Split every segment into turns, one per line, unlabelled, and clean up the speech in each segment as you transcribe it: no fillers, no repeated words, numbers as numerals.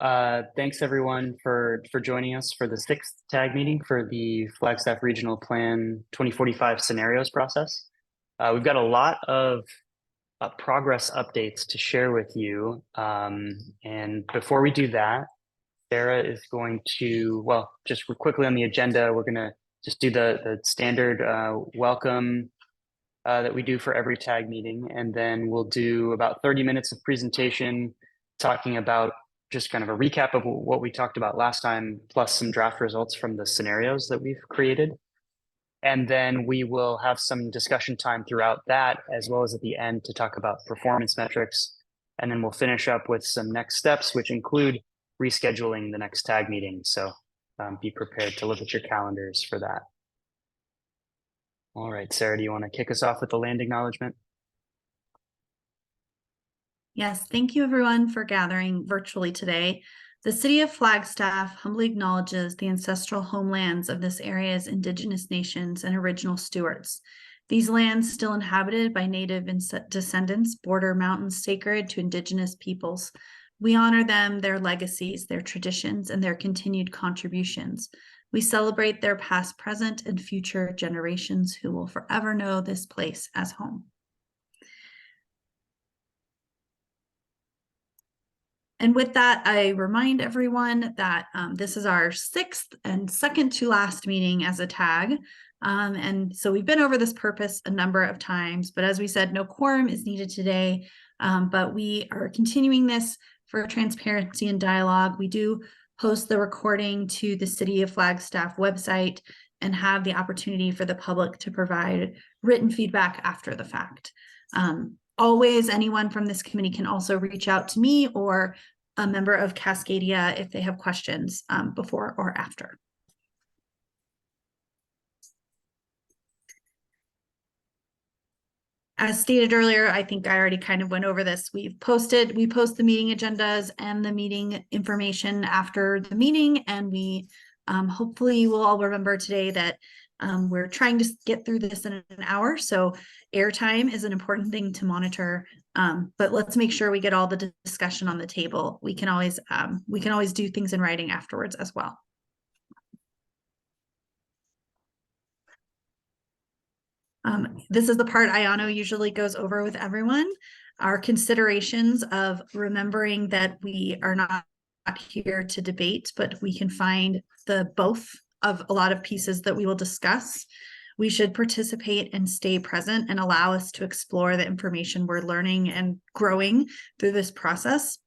Thanks everyone for joining us for the sixth tag meeting for the Flagstaff Regional Plan 2045 scenarios process. We've got a lot of progress updates to share with you. And before we do that, Sarah is going to, well, just quickly on the agenda, we're going to just do the standard welcome that we do for every tag meeting. And then we'll do about 30 minutes of presentation talking about just kind of a recap of what we talked about last time, plus some draft results from the scenarios that we've created. And then we will have some discussion time throughout that, as well as at the end to talk about performance metrics. And then we'll finish up with some next steps, which include rescheduling the next tag meeting. So be prepared to look at your calendars for that. All right, Sarah, do you want to kick us off with the land acknowledgement?
Yes, thank you everyone for gathering virtually today. The city of Flagstaff humbly acknowledges the ancestral homelands of this area's indigenous nations and original stewards. These lands, still inhabited by native descendants, border mountains sacred to indigenous peoples. We honor them, their legacies, their traditions, and their continued contributions. We celebrate their past, present, and future generations who will forever know this place as home. And with that, I remind everyone that this is our sixth and second to last meeting as a tag. And so we've been over this purpose a number of times, but as we said, no quorum is needed today. But we are continuing this for transparency and dialogue. We do post the recording to the City of Flagstaff website and have the opportunity for the public to provide written feedback after the fact. Always, anyone from this committee can also reach out to me or a member of Cascadia if they have questions before or after. As stated earlier, I think I already kind of went over this. We post the meeting agendas and the meeting information after the meeting, and we hopefully will all remember today that we're trying to get through this in an hour, so airtime is an important thing to monitor. But let's make sure we get all the discussion on the table. We can always do things in writing afterwards as well. This is the part Ayano usually goes over with everyone. Our considerations of remembering that we are not here to debate, but we can find the both of a lot of pieces that we will discuss. We should participate and stay present and allow us to explore the information we're learning and growing through this process.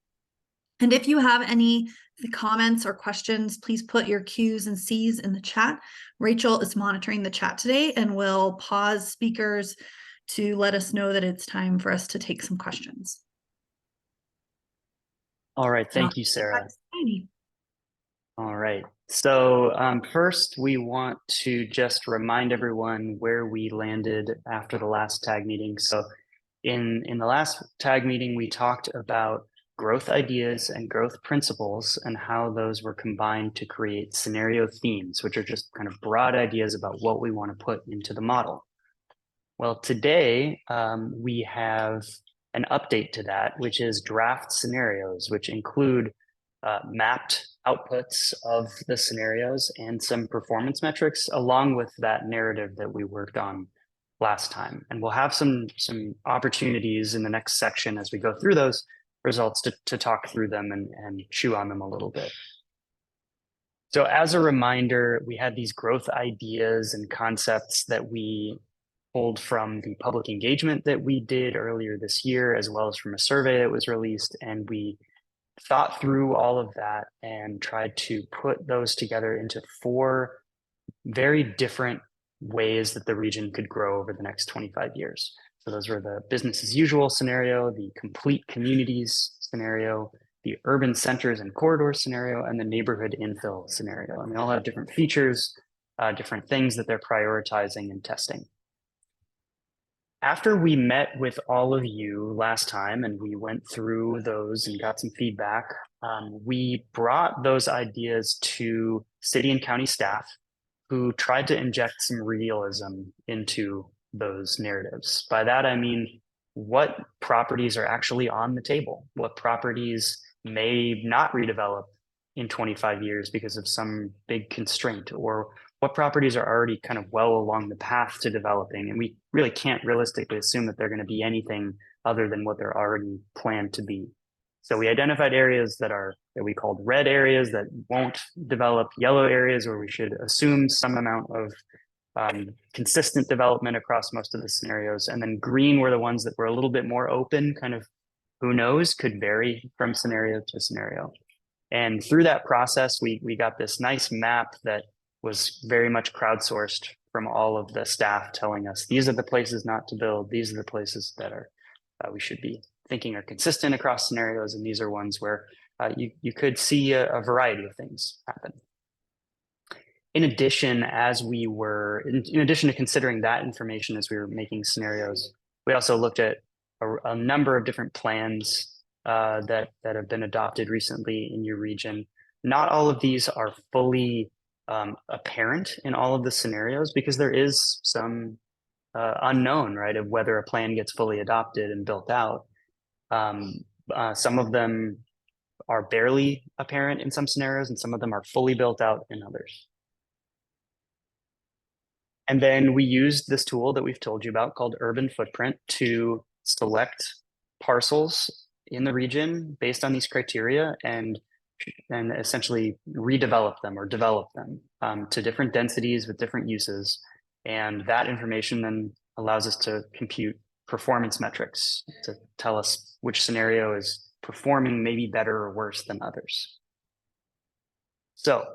And if you have any comments or questions, please put your Q's and C's in the chat. Rachel is monitoring the chat today and will pause speakers to let us know that it's time for us to take some questions.
All right, thank you, Sarah. All right, so first we want to just remind everyone where we landed after the last tag meeting. So in the last tag meeting, we talked about growth ideas and growth principles and how those were combined to create scenario themes, which are just kind of broad ideas about what we want to put into the model. Well, today we have an update to that, which is draft scenarios, which include mapped outputs of the scenarios and some performance metrics, along with that narrative that we worked on last time. And we'll have some opportunities in the next section as we go through those results to talk through them and chew on them a little bit. So as a reminder, we had these growth ideas and concepts that we pulled from the public engagement that we did earlier this year, as well as from a survey that was released. And we thought through all of that and tried to put those together into 4 very different ways that the region could grow over the next 25 years. So those were the business as usual scenario, the complete communities scenario, the urban centers and corridors scenario, and the neighborhood infill scenario. And they all have different features, different things that they're prioritizing and testing. After we met with all of you last time and we went through those and got some feedback, we brought those ideas to city and county staff who tried to inject some realism into those narratives. By that, I mean, what properties are actually on the table? What properties may not redevelop in 25 years because of some big constraint, or what properties are already kind of well along the path to developing. And we really can't realistically assume that they're going to be anything other than what they're already planned to be. So we identified areas that we called red areas that won't develop, yellow areas where we should assume some amount of consistent development across most of the scenarios. And then green were the ones that were a little bit more open, kind of who knows, could vary from scenario to scenario. And through that process, we got this nice map that was very much crowdsourced from all of the staff telling us, these are the places not to build. These are the places that are we should be thinking are consistent across scenarios. And these are ones where you could see a variety of things happen. In addition, in addition to considering that information as we were making scenarios, we also looked at a number of different plans that have been adopted recently in your region. Not all of these are fully apparent in all of the scenarios because there is some unknown, right, of whether a plan gets fully adopted and built out. Some of them are barely apparent in some scenarios, and some of them are fully built out in others. And then we used this tool that we've told you about called Urban Footprint to select parcels in the region based on these criteria and essentially redevelop them or develop them to different densities with different uses. And that information then allows us to compute performance metrics to tell us which scenario is performing maybe better or worse than others. So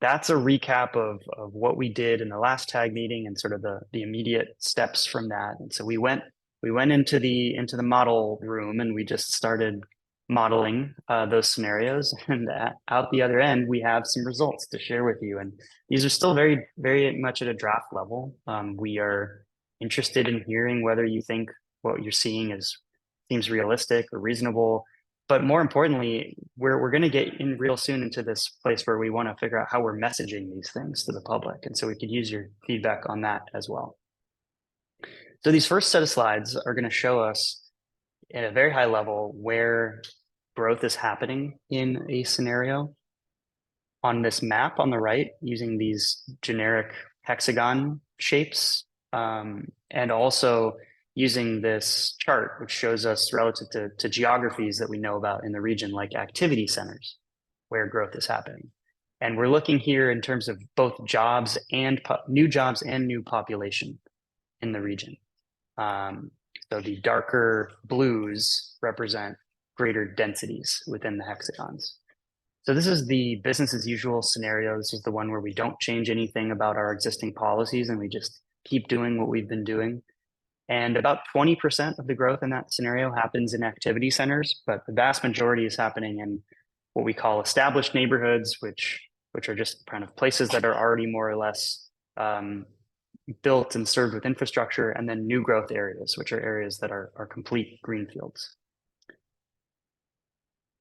that's a recap of what we did in the last tag meeting and sort of the immediate steps from that. And so we went into the model room and we just started modeling those scenarios. And out the other end, we have some results to share with you. And these are still very, very much at a draft level. We are interested in hearing whether you think what you're seeing seems realistic or reasonable. But more importantly, we're going to get in real soon into this place where we want to figure out how we're messaging these things to the public. And so we could use your feedback on that as well. So these first set of slides are going to show us at a very high level where growth is happening in a scenario. On this map on the right, using these generic hexagon shapes, and also using this chart, which shows us relative to geographies that we know about in the region, like activity centers, where growth is happening. And we're looking here in terms of both jobs and new population in the region. So the darker blues represent greater densities within the hexagons. So this is the business as usual scenario. This is the one where we don't change anything about our existing policies and we just keep doing what we've been doing. And about 20% of the growth in that scenario happens in activity centers, but the vast majority is happening in what we call established neighborhoods, which are just kind of places that are already more or less built and served with infrastructure, and then new growth areas, which are areas that are complete greenfields.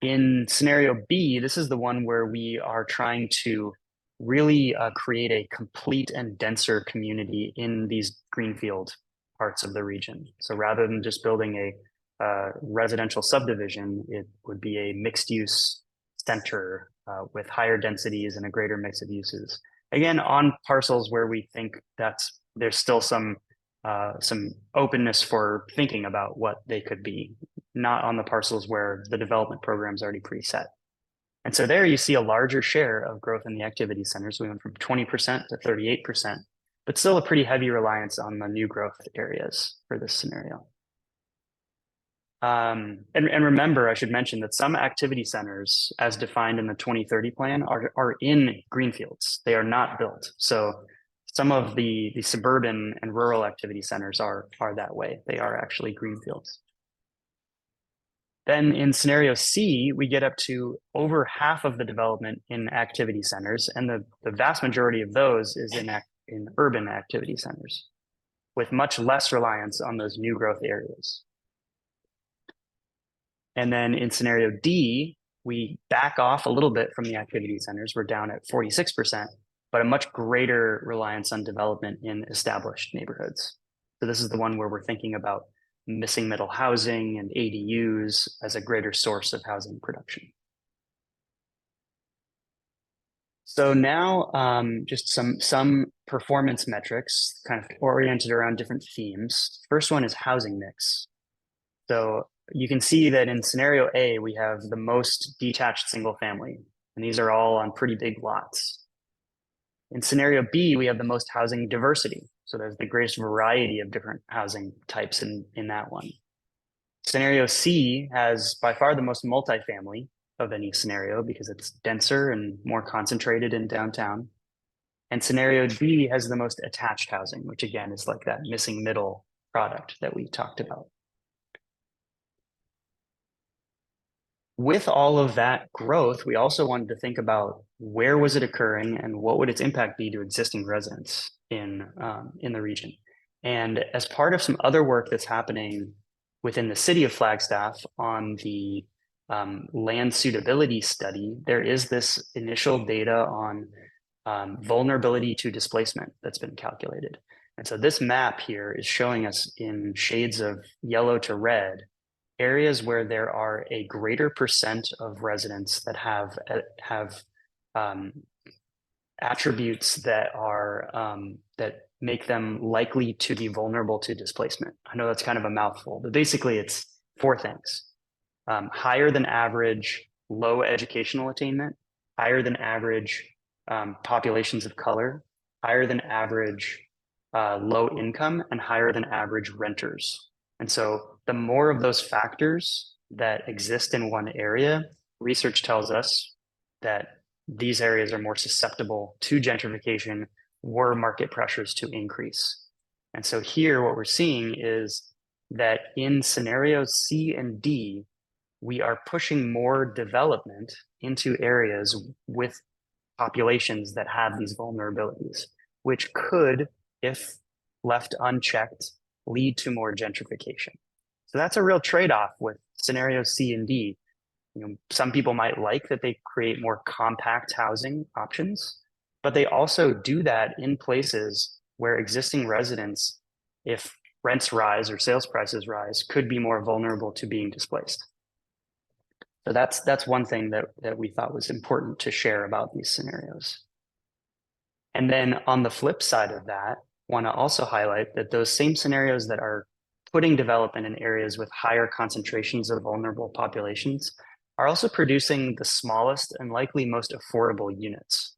In scenario B, this is the one where we are trying to really create a complete and denser community in these greenfield parts of the region. So rather than just building a residential subdivision, it would be a mixed use center with higher densities and a greater mix of uses. Again, on parcels where we think there's still some openness for thinking about what they could be, not on the parcels where the development program is already preset. And so there you see a larger share of growth in the activity centers. We went from 20% to 38%, but still a pretty heavy reliance on the new growth areas for this scenario. And remember, I should mention that some activity centers, as defined in the 2030 plan, are in greenfields. They are not built. So some of the suburban and rural activity centers are that way. They are actually greenfields. Then in scenario C, we get up to over half of the development in activity centers, and the vast majority of those is in urban activity centers, with much less reliance on those new growth areas. And then in scenario D, we back off a little bit from the activity centers. We're down at 46%, but a much greater reliance on development in established neighborhoods. So this is the one where we're thinking about missing middle housing and ADUs as a greater source of housing production. So now just some performance metrics kind of oriented around different themes. First one is housing mix. So you can see that in scenario A, we have the most detached single family, and these are all on pretty big lots. In scenario B, we have the most housing diversity. So there's the greatest variety of different housing types in that one. Scenario C has by far the most multifamily of any scenario because it's denser and more concentrated in downtown. And scenario D has the most attached housing, which again is like that missing middle product that we talked about. With all of that growth, we also wanted to think about where was it occurring and what would its impact be to existing residents in the region. And as part of some other work that's happening within the city of Flagstaff on the land suitability study, there is this initial data on vulnerability to displacement that's been calculated. And so this map here is showing us in shades of yellow to red areas where there are a greater percent of residents that have attributes that are that make them likely to be vulnerable to displacement. I know that's kind of a mouthful, but basically it's four things: higher than average low educational attainment, higher than average populations of color, higher than average low income, and higher than average renters. And so the more of those factors that exist in one area, research tells us that these areas are more susceptible to gentrification were market pressures to increase. And so here what we're seeing is that in scenarios C and D, we are pushing more development into areas with populations that have these vulnerabilities, which could, if left unchecked, lead to more gentrification. So that's a real trade-off with scenarios C and D. Some people might like that they create more compact housing options, but they also do that in places where existing residents, if rents rise or sales prices rise, could be more vulnerable to being displaced. So that's one thing that we thought was important to share about these scenarios. And then on the flip side of that, want to also highlight that those same scenarios that are putting development in areas with higher concentrations of vulnerable populations are also producing the smallest and likely most affordable units.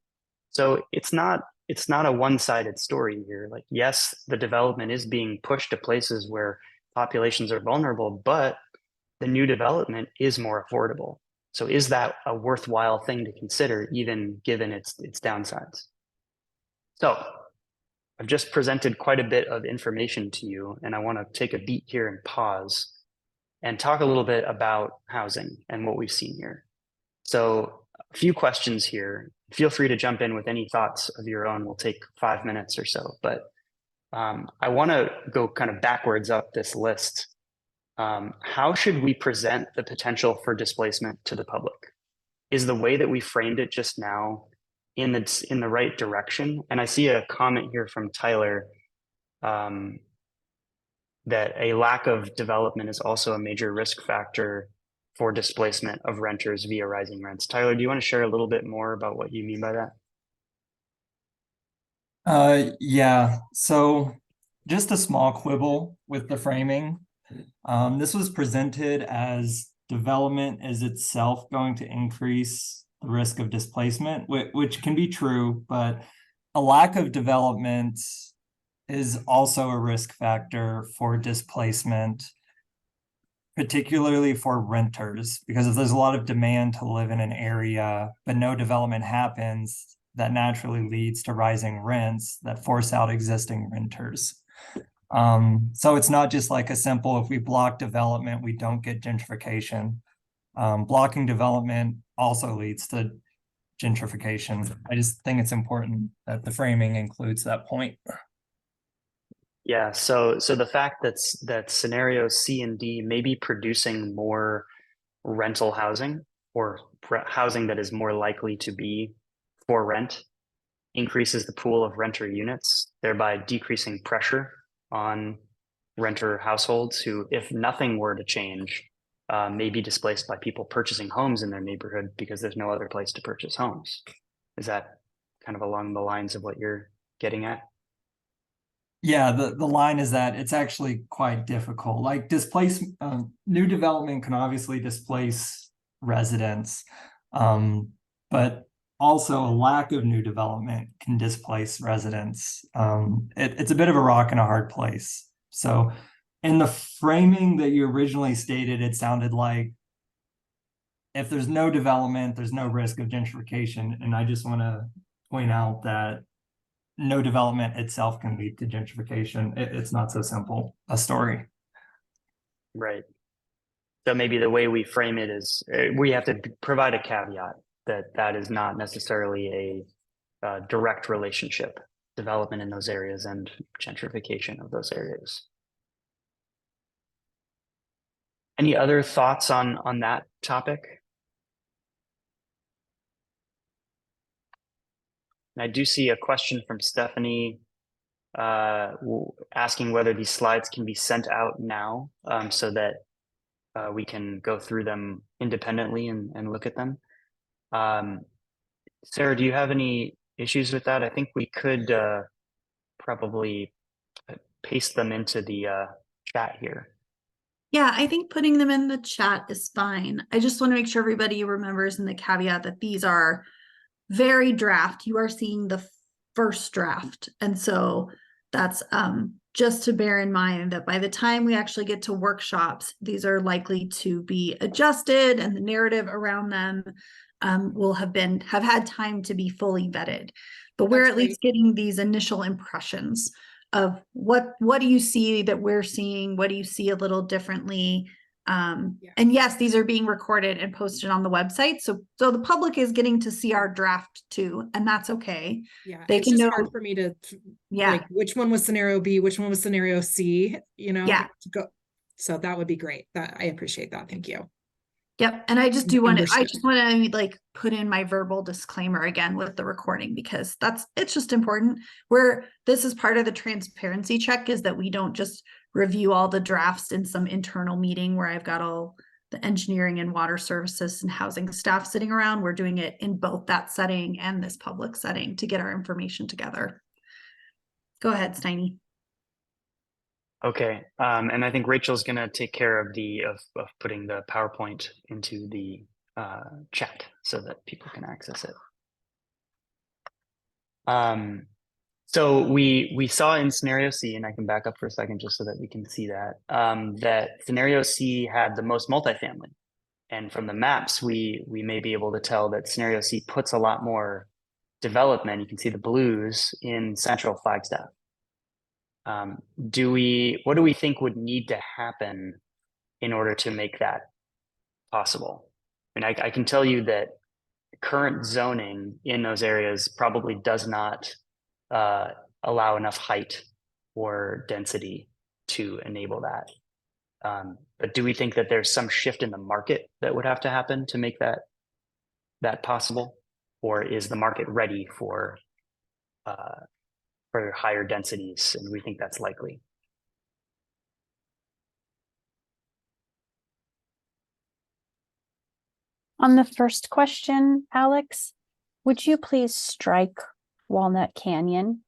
So it's not a one-sided story here. Like, yes, the development is being pushed to places where populations are vulnerable, but the new development is more affordable. So is that a worthwhile thing to consider, even given its downsides? So I've just presented quite a bit of information to you, and I want to take a beat here and pause and talk a little bit about housing and what we've seen here. So a few questions here. Feel free to jump in with any thoughts of your own. We'll take 5 minutes or so, but I want to go kind of backwards up this list. How should we present the potential for displacement to the public? Is the way that we framed it just now in the right direction? And I see a comment here from Tyler that a lack of development is also a major risk factor for displacement of renters via rising rents. Tyler, do you want to share a little bit more about what you mean by that?
Yeah, so just a small quibble with the framing. This was presented as development is itself going to increase the risk of displacement, which can be true, but a lack of development is also a risk factor for displacement, particularly for renters, because if there's a lot of demand to live in an area, but no development happens, that naturally leads to rising rents that force out existing renters. So it's not just like a simple, if we block development, we don't get gentrification. Blocking development also leads to gentrification. I just think it's important that the framing includes that point.
Yeah, so the fact that scenarios C and D may be producing more rental housing or housing that is more likely to be for rent increases the pool of renter units, thereby decreasing pressure on renter households who, if nothing were to change, may be displaced by people purchasing homes in their neighborhood because there's no other place to purchase homes. Is that kind of along the lines of what you're getting at?
Yeah, the line is that it's actually quite difficult. Like new development can obviously displace residents, but also a lack of new development can displace residents. It's a bit of a rock and a hard place. So in the framing that you originally stated, it sounded like if there's no development, there's no risk of gentrification. And I just want to point out that no development itself can lead to gentrification. It's not so simple a story.
Right. So maybe the way we frame it is we have to provide a caveat that is not necessarily a direct relationship, development in those areas and gentrification of those areas. Any other thoughts on that topic? And I do see a question from Stephanie asking whether these slides can be sent out now so that we can go through them independently and look at them. Sarah, do you have any issues with that? I think we could probably paste them into the chat here.
Yeah, I think putting them in the chat is fine. I just want to make sure everybody remembers in the caveat that these are very draft. You are seeing the first draft. And so that's just to bear in mind that by the time we actually get to workshops, these are likely to be adjusted and the narrative around them will have had time to be fully vetted. But we're at least getting these initial impressions of what do you see that we're seeing? What do you see a little differently? And yes, these are being recorded and posted on the website. So the public is getting to see our draft too, and that's okay.
Yeah,
they
it's
can
just
know
hard for me to like which one was scenario B, which one was scenario C,
Yeah.
So that would be great. That I appreciate that. Thank you.
Yep. And I just want to like put in my verbal disclaimer again with the recording because it's just important. This is part of the transparency check is that we don't just review all the drafts in some internal meeting where I've got all the engineering and water services and housing staff sitting around. We're doing it in both that setting and this public setting to get our information together. Go ahead, Steiny.
Okay, and I think Rachel's going to take care of of putting the PowerPoint into the chat so that people can access it. So we saw in scenario C, and I can back up for a second just so that we can see that that scenario C had the most multifamily, and from the maps we may be able to tell that scenario C puts a lot more development. You can see the blues in central Flagstaff. What do we think would need to happen in order to make that possible? And I can tell you that current zoning in those areas probably does not allow enough height or density to enable that. But do we think that there's some shift in the market that would have to happen to make that possible? Or is the market ready for higher densities, and we think that's likely?
On the first question, Alex, would you please strike Walnut Canyon?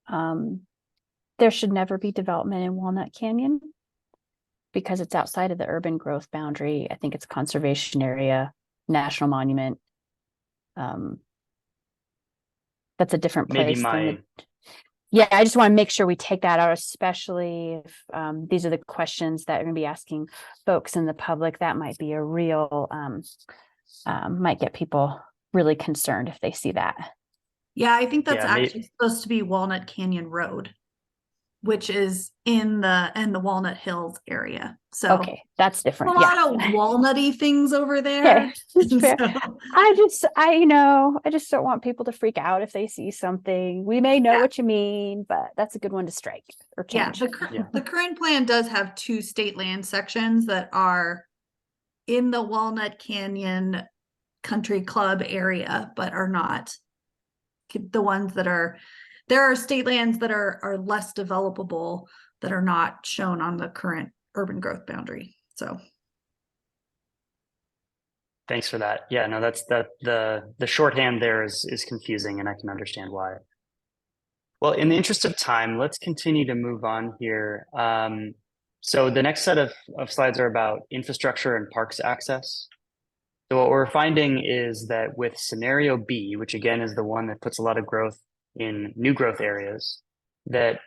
There should never be development in Walnut Canyon because it's outside of the urban growth boundary. I think it's conservation area, national monument. That's a different place. Yeah, I just want to make sure we take that out, especially if these are the questions that are going to be asking folks in the public. That might be a real, might get people really concerned if they see that.
Yeah, I think that's actually supposed to be Walnut Canyon Road, which is in the Walnut Hills area. So
okay, that's different.
A lot of walnutty things over there. Okay.
I just don't want people to freak out if they see something. We may know what you mean, but that's a good one to strike or change.
The current plan does have 2 state land sections that are in the Walnut Canyon Country Club area, but are not the ones that are. There are state lands that are less developable, that are not shown on the current urban growth boundary. So.
Thanks for that. Yeah, no, that's the shorthand there is confusing, and I can understand why. Well, in the interest of time, let's continue to move on here. So the next set of slides are about infrastructure and parks access. So what we're finding is that with scenario B, which again is the one that puts a lot of growth in new growth areas, that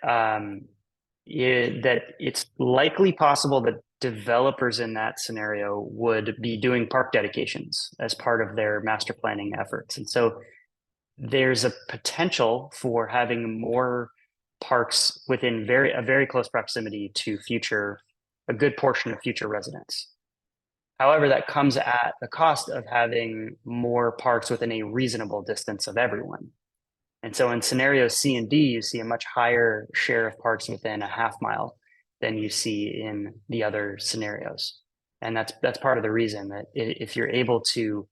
it's likely possible that developers in that scenario would be doing park dedications as part of their master planning efforts. And so there's a potential for having more parks within a very close proximity to a good portion of future residents. However, that comes at the cost of having more parks within a reasonable distance of everyone. And so in scenarios C and D, you see a much higher share of parks within a half mile than you see in the other scenarios. And that's part of the reason that if you're able to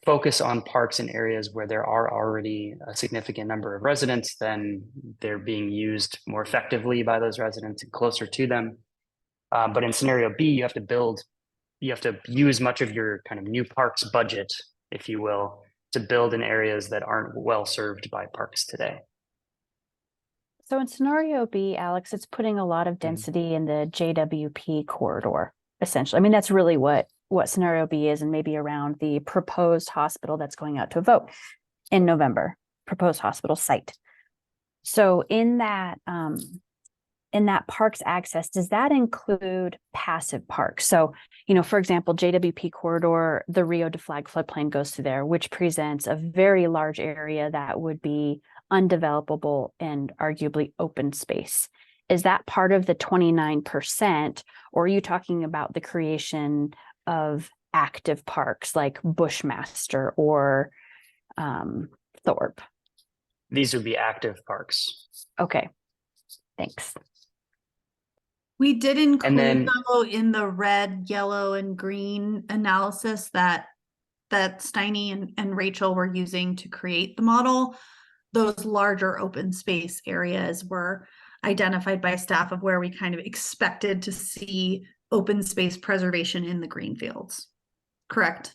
focus on parks in areas where there are already a significant number of residents, then they're being used more effectively by those residents and closer to them. But in scenario B, you have to use much of your kind of new parks budget, if you will, to build in areas that aren't well served by parks today.
So in scenario B, Alex, it's putting a lot of density in the JWP corridor, essentially. I mean, that's really what scenario B is, and maybe around the proposed hospital that's going out to a vote in November, proposed hospital site. So in that parks access, does that include passive parks? So, for example, JWP corridor, the Rio de Flag floodplain goes through there, which presents a very large area that would be undevelopable and arguably open space. Is that part of the 29%, or are you talking about the creation of active parks like Bushmaster or Thorpe?
These would be active parks.
Okay, thanks.
We did include
though
in the red, yellow, and green analysis that Steiny and Rachel were using to create the model. Those larger open space areas were identified by staff of where we kind of expected to see open space preservation in the green fields. Correct?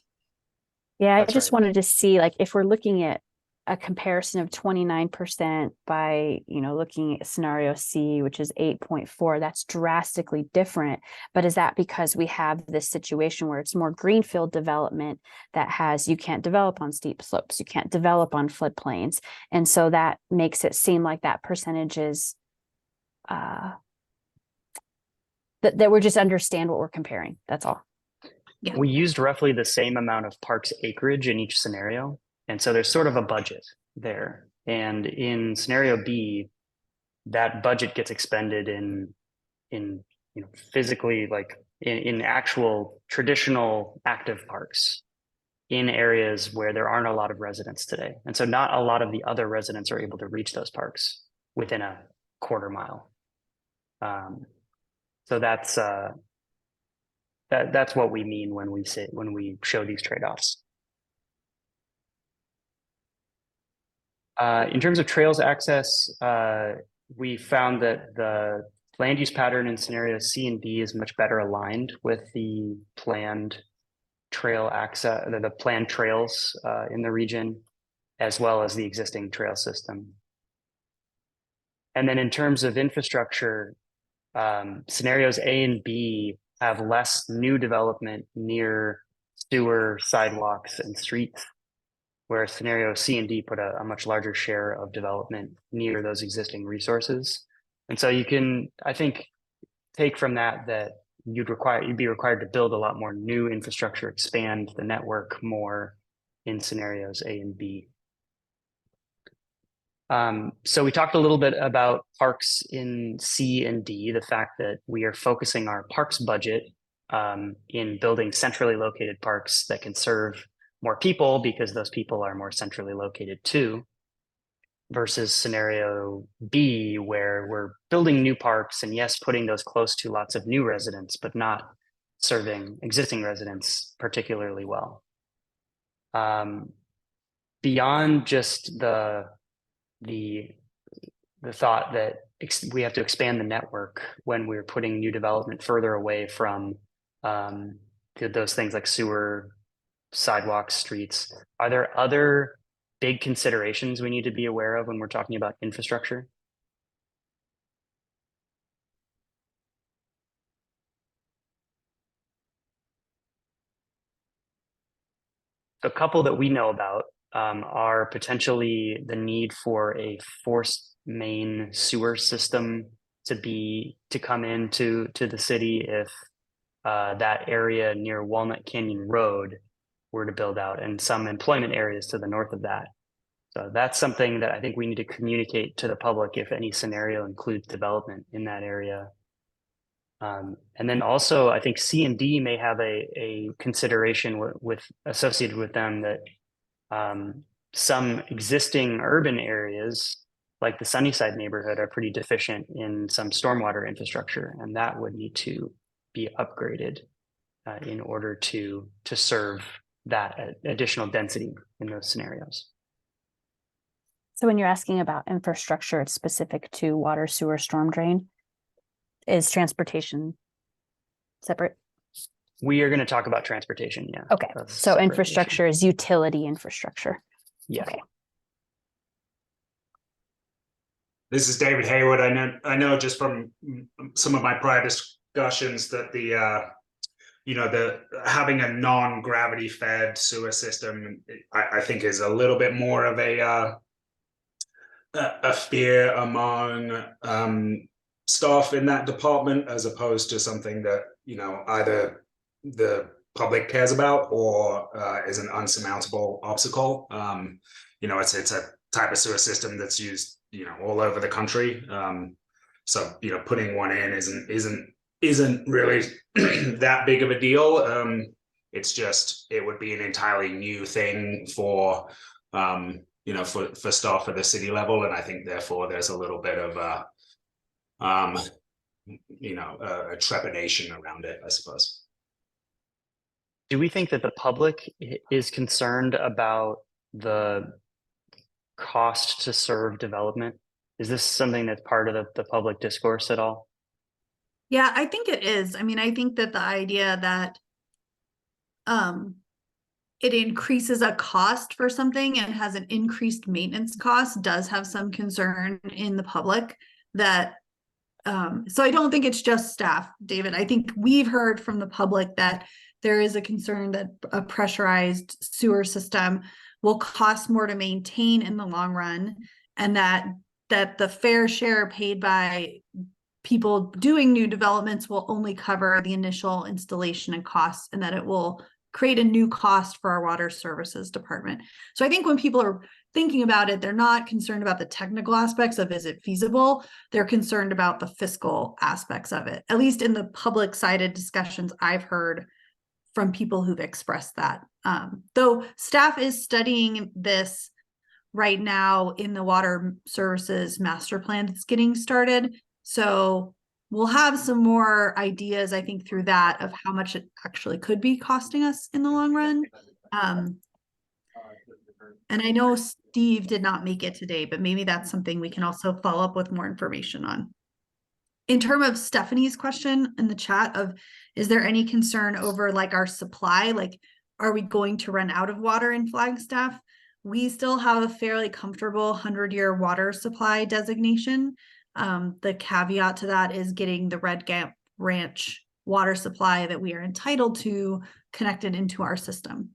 Yeah,
That's
I just
right.
wanted to see, like, if we're looking at a comparison of 29% by, looking at scenario C, which is 8.4, that's drastically different. But is that because we have this situation where it's more greenfield development you can't develop on steep slopes, you can't develop on floodplains. And so that makes it seem like that percentage is, that we just understand what we're comparing. That's all.
Yeah.
We used roughly the same amount of parks acreage in each scenario. And so there's sort of a budget there. And in scenario B, that budget gets expended in physically, like in actual traditional active parks in areas where there aren't a lot of residents today. And so not a lot of the other residents are able to reach those parks within a quarter mile. So that's what we mean when we show these trade-offs. In terms of trails access, we found that the land use pattern in scenario C and D is much better aligned with the planned trail access, the planned trails in the region, as well as the existing trail system. And then in terms of infrastructure, scenarios A and B have less new development near sewer, sidewalks, and streets, whereas scenario C and D put a much larger share of development near those existing resources. And so you can, I think, take from that you'd be required to build a lot more new infrastructure, expand the network more in scenarios A and B. So we talked a little bit about parks in C and D, the fact that we are focusing our parks budget in building centrally located parks that can serve more people because those people are more centrally located too, versus scenario B, where we're building new parks and yes, putting those close to lots of new residents, but not serving existing residents particularly well. Beyond just the thought that we have to expand the network when we're putting new development further away from those things like sewer, sidewalks, streets. Are there other big considerations we need to be aware of when we're talking about infrastructure? A couple that we know about are potentially the need for a forced main sewer system to come into the city if that area near Walnut Canyon Road were to build out, and some employment areas to the north of that. So that's something that I think we need to communicate to the public if any scenario includes development in that area. And then also, I think C and D may have a consideration with associated with them that some existing urban areas, like the Sunnyside neighborhood, are pretty deficient in some stormwater infrastructure, and that would need to be upgraded in order to serve that additional density in those scenarios.
So when you're asking about infrastructure, it's specific to water, sewer, storm drain. Is transportation separate?
We are going to talk about transportation, yeah.
Okay, so infrastructure is utility infrastructure.
Yeah.
Okay.
This is David Haywood. I know just from some of my prior discussions that the having a non-gravity fed sewer system, I think is a little bit more of a fear among staff in that department, as opposed to something that either the public cares about or is an unsurmountable obstacle. It's a type of sewer system that's used all over the country. So putting one in isn't really that big of a deal. It's just it would be an entirely new thing for for staff at the city level, and I think therefore there's a little bit of a trepidation around it, I suppose.
Do we think that the public is concerned about the cost to serve development? Is this something that's part of the public discourse at all?
Yeah, I think it is. I mean, I think that the idea that it increases a cost for something and has an increased maintenance cost does have some concern in the public that so I don't think it's just staff, David. I think we've heard from the public that there is a concern that a pressurized sewer system will cost more to maintain in the long run, and that the fair share paid by people doing new developments will only cover the initial installation and costs, and that it will create a new cost for our water services department. So I think when people are thinking about it, they're not concerned about the technical aspects of is it feasible? They're concerned about the fiscal aspects of it, at least in the public-sided discussions I've heard from people who've expressed that. Though staff is studying this right now in the water services master plan that's getting started. So we'll have some more ideas, I think, through that of how much it actually could be costing us in the long run. And I know Steve did not make it today, but maybe that's something we can also follow up with more information on. In terms of Stephanie's question in the chat of, is there any concern over like our supply? Like, are we going to run out of water in Flagstaff? We still have a fairly comfortable 100-year water supply designation. The caveat to that is getting the Red Gap Ranch water supply that we are entitled to connected into our system.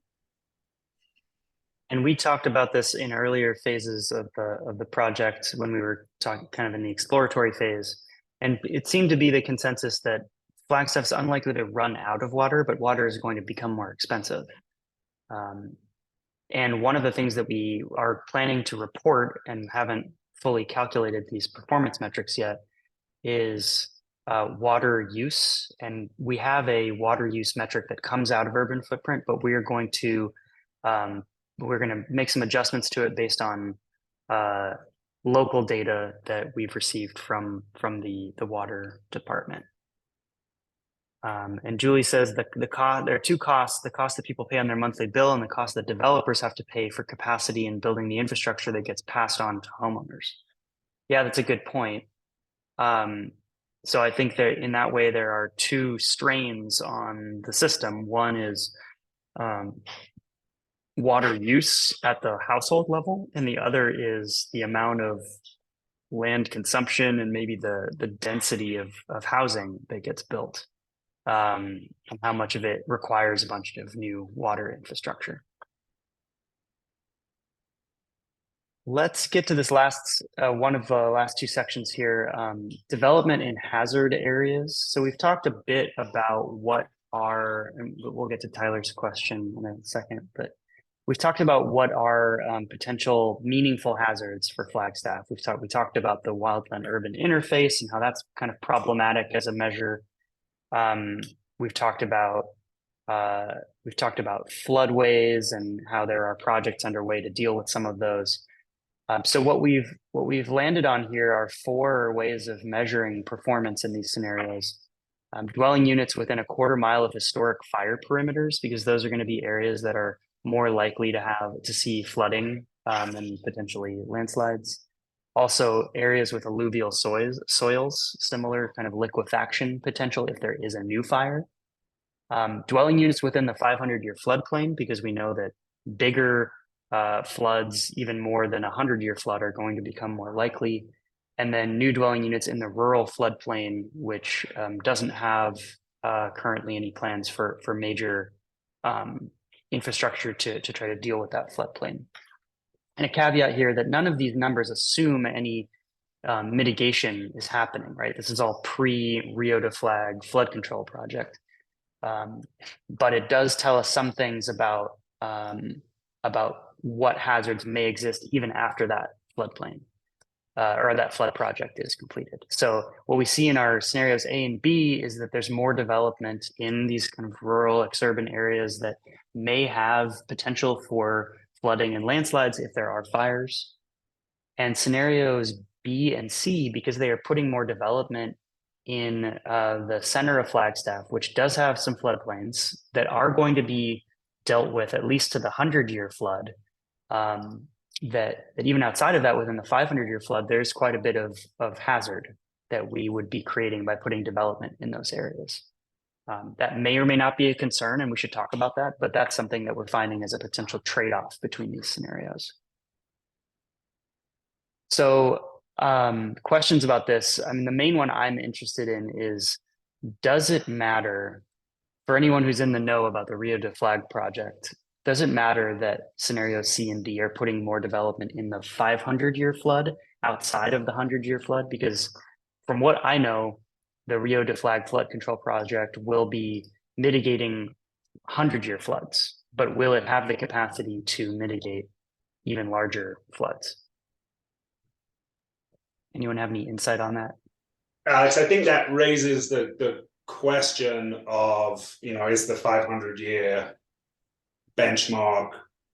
And we talked about this in earlier phases of the project when we were talking kind of in the exploratory phase. And it seemed to be the consensus that Flagstaff's unlikely to run out of water, but water is going to become more expensive. And one of the things that we are planning to report and haven't fully calculated these performance metrics yet is water use. And we have a water use metric that comes out of urban footprint, but we're going to make some adjustments to it based on local data that we've received from the water department. And Julie says there are two costs: the cost that people pay on their monthly bill and the cost that developers have to pay for capacity and building the infrastructure that gets passed on to homeowners. Yeah, that's a good point. So I think that in that way, there are two strains on the system. One is water use at the household level, and the other is the amount of land consumption and maybe the density of housing that gets built, and how much of it requires a bunch of new water infrastructure. Let's get to this last one of the last two sections here, development in hazard areas. So we've talked a bit about what are, and we'll get to Tyler's question in a second, but we've talked about what are potential meaningful hazards for Flagstaff. We talked about the wildland urban interface and how that's kind of problematic as a measure. We've talked about floodways and how there are projects underway to deal with some of those. So what we've landed on here are 4 ways of measuring performance in these scenarios. Dwelling units within a quarter mile of historic fire perimeters, because those are going to be areas that are more likely to see flooding and potentially landslides. Also, areas with alluvial soils, similar kind of liquefaction potential if there is a new fire. Dwelling units within the 500-year floodplain, because we know that bigger floods, even more than a 100-year flood, are going to become more likely. And then new dwelling units in the rural floodplain, which doesn't have currently any plans for major infrastructure to try to deal with that floodplain. And a caveat here that none of these numbers assume any mitigation is happening, right? This is all pre-Rio de Flag flood control project. But it does tell us some things about what hazards may exist even after that floodplain or that flood project is completed. So what we see in our scenarios A and B is that there's more development in these kind of rural exurban areas that may have potential for flooding and landslides if there are fires. And scenarios B and C, because they are putting more development in the center of Flagstaff, which does have some floodplains that are going to be dealt with at least to the 100-year flood, that even outside of that, within the 500-year flood, there's quite a bit of hazard that we would be creating by putting development in those areas. That may or may not be a concern, and we should talk about that, but that's something that we're finding as a potential trade-off between these scenarios. So questions about this. I mean, the main one I'm interested in is, does it matter for anyone who's in the know about the Rio de Flag project? Does it matter that scenarios C and D are putting more development in the 500-year flood outside of the 100-year flood? Because from what I know, the Rio de Flag flood control project will be mitigating 100-year floods, but will it have the capacity to mitigate even larger floods? Anyone have any insight on that?
Alex, I think that raises the question of, is the 500-year benchmark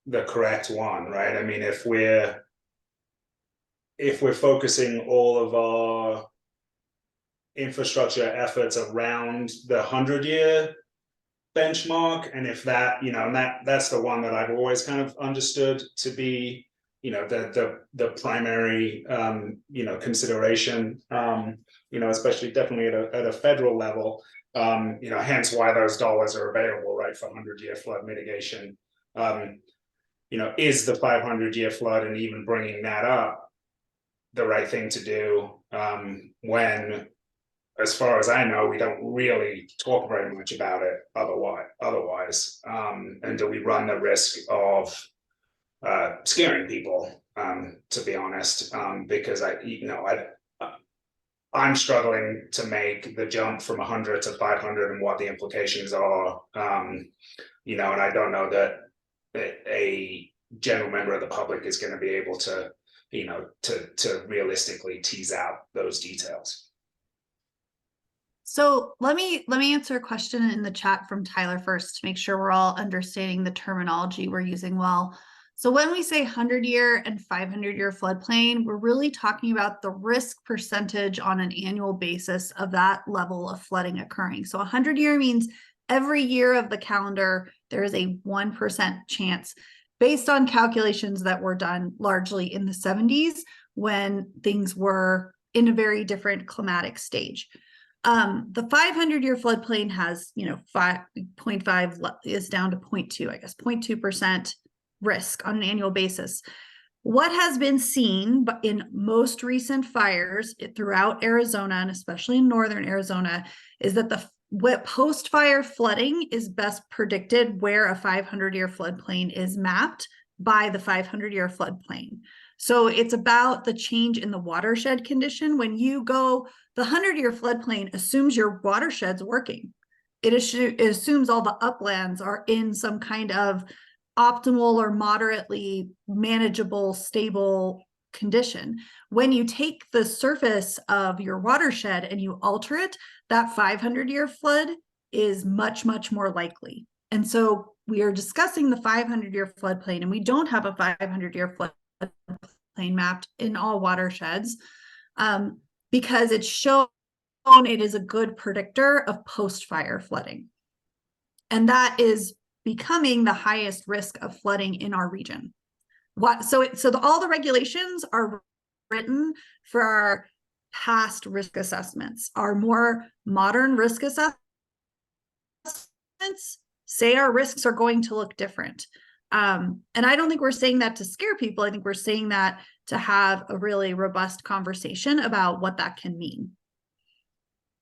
the correct one, right? I mean, if we're focusing all of our infrastructure efforts around the 100-year benchmark, and if that, and that's the one that I've always kind of understood to be, the primary, consideration, especially definitely at a federal level, hence why those dollars are available, right, for 100-year flood mitigation. Is the 500-year flood and even bringing that up the right thing to do when, as far as I know, we don't really talk very much about it otherwise. And do we run the risk of scaring people, to be honest, because I'm struggling to make the jump from 100 to 500 and what the implications are, and I don't know that a general member of the public is going to be able to, to realistically tease out those details.
So let me answer a question in the chat from Tyler first to make sure we're all understanding the terminology we're using well. So when we say 100-year and 500-year floodplain, we're really talking about the risk percentage on an annual basis of that level of flooding occurring. So 100-year means every year of the calendar, there is a 1% chance based on calculations that were done largely in the 70s when things were in a very different climatic stage. The 500-year floodplain has, 5.5 is down to 0.2, I guess, 0.2% risk on an annual basis. What has been seen in most recent fires throughout Arizona, and especially in northern Arizona, is that the post-fire flooding is best predicted where a 500-year floodplain is mapped by the 500-year floodplain. So it's about the change in the watershed condition. When you go, the 100-year floodplain assumes your watershed's working. It assumes all the uplands are in some kind of optimal or moderately manageable, stable condition. When you take the surface of your watershed and you alter it, that 500-year flood is much, much more likely. And so we are discussing the 500-year floodplain, and we don't have a 500-year floodplain mapped in all watersheds because it's shown it is a good predictor of post-fire flooding. And that is becoming the highest risk of flooding in our region. All the regulations are written for our past risk assessments. Our more modern risk assessments say our risks are going to look different. And I don't think we're saying that to scare people. I think we're saying that to have a really robust conversation about what that can mean.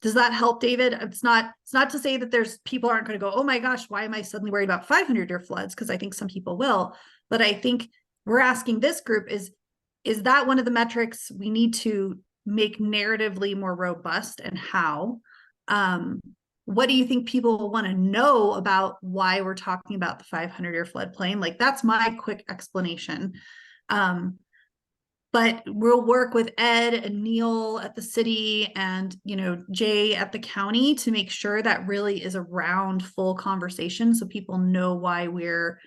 Does that help, David? It's not to say that there's people aren't going to go, oh my gosh, why am I suddenly worried about 500-year floods? Because I think some people will. But I think we're asking this group, is that one of the metrics we need to make narratively more robust, and how? What do you think people want to know about why we're talking about the 500-year floodplain? Like, that's my quick explanation. But we'll work with Ed and Neil at the city and, Jay at the county to make sure that really is a round, full conversation so people know why we're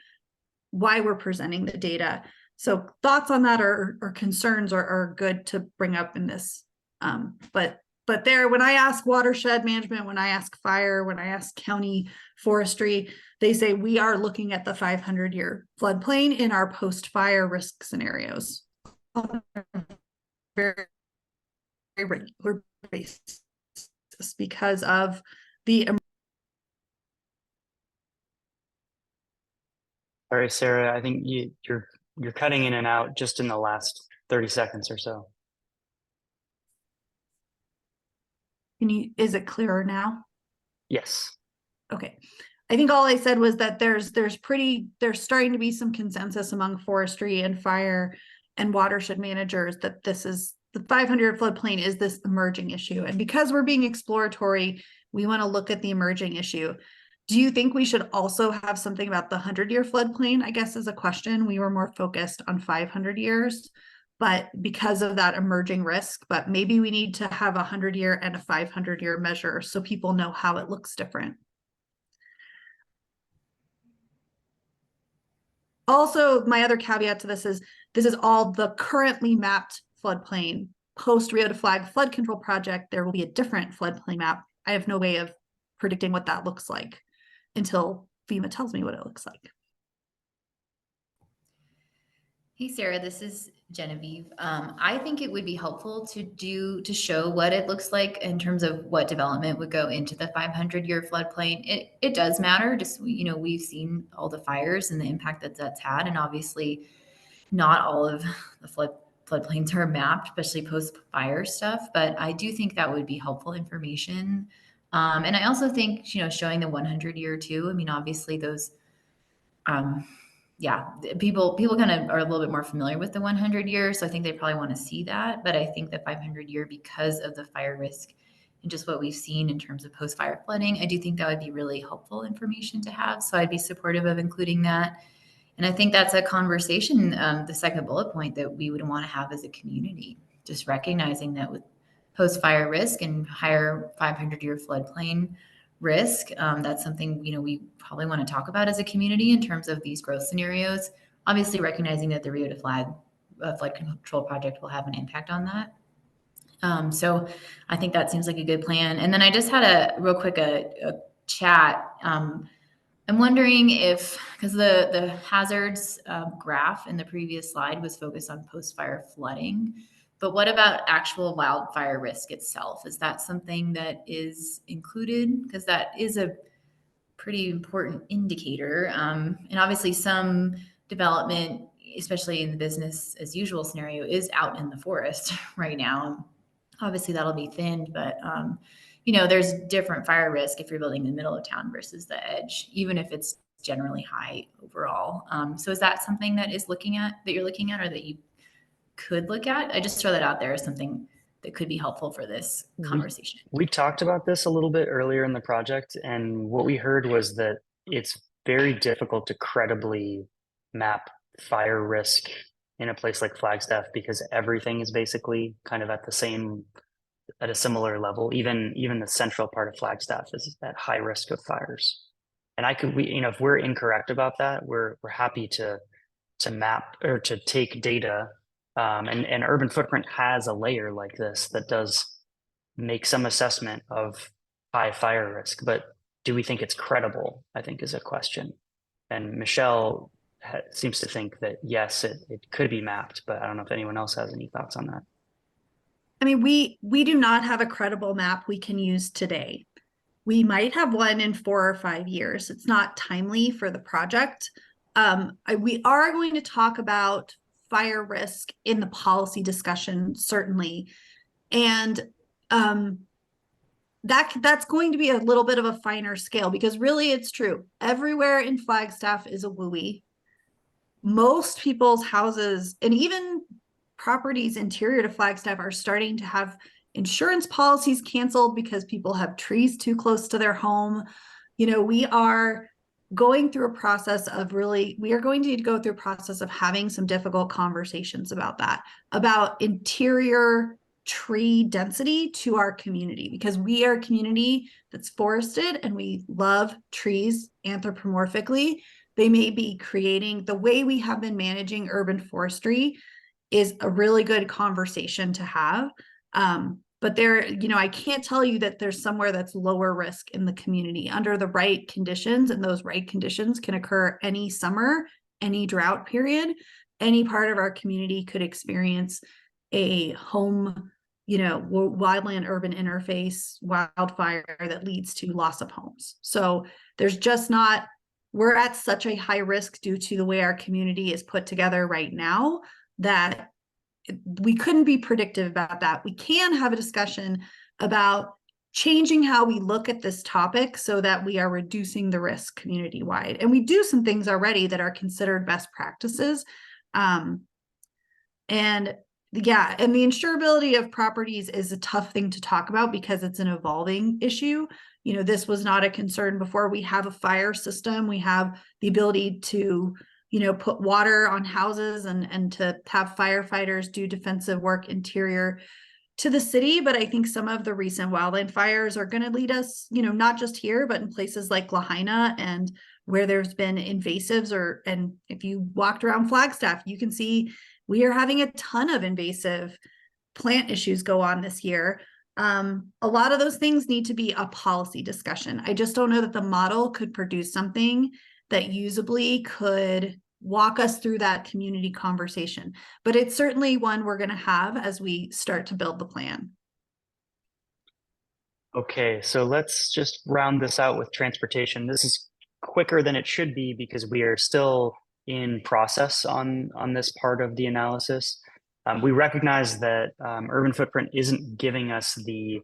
presenting the data. So thoughts on that or concerns are good to bring up in this. But when I ask watershed management, when I ask fire, when I ask county forestry, they say we are looking at the 500-year floodplain in our post-fire risk scenarios. Very, very regular basis because of the.
All right, Sarah, I think you're cutting in and out just in the last 30 seconds or so.
Is it clearer now?
Yes.
Okay. I think all I said was that there's starting to be some consensus among forestry and fire and watershed managers that this is the 500 floodplain is this emerging issue. And because we're being exploratory, we want to look at the emerging issue. Do you think we should also have something about the 100-year floodplain? I guess is a question. We were more focused on 500 years, but because of that emerging risk, but maybe we need to have a 100-year and a 500-year measure so people know how it looks different. Also, my other caveat to this is all the currently mapped floodplain. Post Rio de Flag flood control project, there will be a different floodplain map. I have no way of predicting what that looks like until FEMA tells me what it looks like.
Hey, Sarah, this is Genevieve. I think it would be helpful to show what it looks like in terms of what development would go into the 500-year floodplain. It does matter. Just, we've seen all the fires and the impact that's had, and obviously not all of the floodplains are mapped, especially post-fire stuff. But I do think that would be helpful information. And I also think, showing the 100-year too. I mean, obviously those, people kind of are a little bit more familiar with the 100 years. So I think they probably want to see that. But I think the 500-year, because of the fire risk and just what we've seen in terms of post-fire flooding, I do think that would be really helpful information to have. So I'd be supportive of including that. And I think that's a conversation, the second bullet point, that we would want to have as a community, just recognizing that with post-fire risk and higher 500-year floodplain risk, that's something, we probably want to talk about as a community in terms of these growth scenarios, obviously recognizing that the Rio de Flag flood control project will have an impact on that. So I think that seems like a good plan. And then I just had a chat. I'm wondering if, because the hazards graph in the previous slide was focused on post-fire flooding. But what about actual wildfire risk itself? Is that something that is included? Because that is a pretty important indicator. And obviously some development, especially in the business as usual scenario, is out in the forest right now. Obviously that'll be thinned, but there's different fire risk if you're building in the middle of town versus the edge, even if it's generally high overall. So is that something that you're looking at or that you could look at? I just throw that out there as something that could be helpful for this conversation.
We talked about this a little bit earlier in the project, and what we heard was that it's very difficult to credibly map fire risk in a place like Flagstaff because everything is basically kind of at a similar level. Even the central part of Flagstaff is at high risk of fires. And if we're incorrect about that, we're happy to map or to take data. And urban footprint has a layer like this that does make some assessment of high fire risk, but do we think it's credible, I think is a question. And Michelle seems to think that yes, it could be mapped, but I don't know if anyone else has any thoughts on that.
I mean, we do not have a credible map we can use today. We might have one in 4 or 5 years. It's not timely for the project. We are going to talk about fire risk in the policy discussion, certainly. And that's going to be a little bit of a finer scale because really it's true. Everywhere in Flagstaff is a WUI. Most people's houses and even properties interior to Flagstaff are starting to have insurance policies canceled because people have trees too close to their home. We are going through a process of having some difficult conversations about that, about interior tree density to our community, because we are a community that's forested and we love trees anthropomorphically. They may be creating the way we have been managing urban forestry is a really good conversation to have. But I can't tell you that there's somewhere that's lower risk in the community under the right conditions, and those right conditions can occur any summer, any drought period. Any part of our community could experience a home, wildland urban interface wildfire that leads to loss of homes. So we're at such a high risk due to the way our community is put together right now that we couldn't be predictive about that. We can have a discussion about changing how we look at this topic so that we are reducing the risk community-wide. And we do some things already that are considered best practices. And the insurability of properties is a tough thing to talk about because it's an evolving issue. This was not a concern before. We have a fire system. We have the ability to put water on houses and to have firefighters do defensive work interior to the city. But I think some of the recent wildland fires are going to lead us, not just here, but in places like Lahaina and where there's been invasives and if you walked around Flagstaff, you can see we are having a ton of invasive plant issues go on this year. A lot of those things need to be a policy discussion. I just don't know that the model could produce something that usably could walk us through that community conversation. But it's certainly one we're going to have as we start to build the plan.
Okay, so let's just round this out with transportation. This is quicker than it should be because we are still in process on this part of the analysis. We recognize that urban footprint isn't giving us the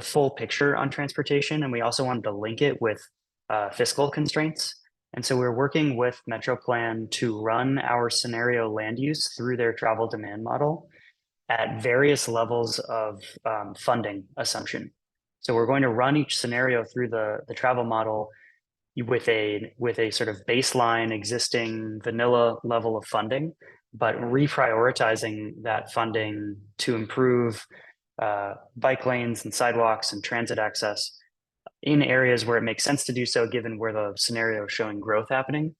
full picture on transportation, and we also wanted to link it with fiscal constraints. And so we're working with MetroPlan to run our scenario land use through their travel demand model at various levels of funding assumption. So we're going to run each scenario through the travel model with a sort of baseline existing vanilla level of funding, but reprioritizing that funding to improve bike lanes and sidewalks and transit access in areas where it makes sense to do so, given where the scenario is showing growth happening.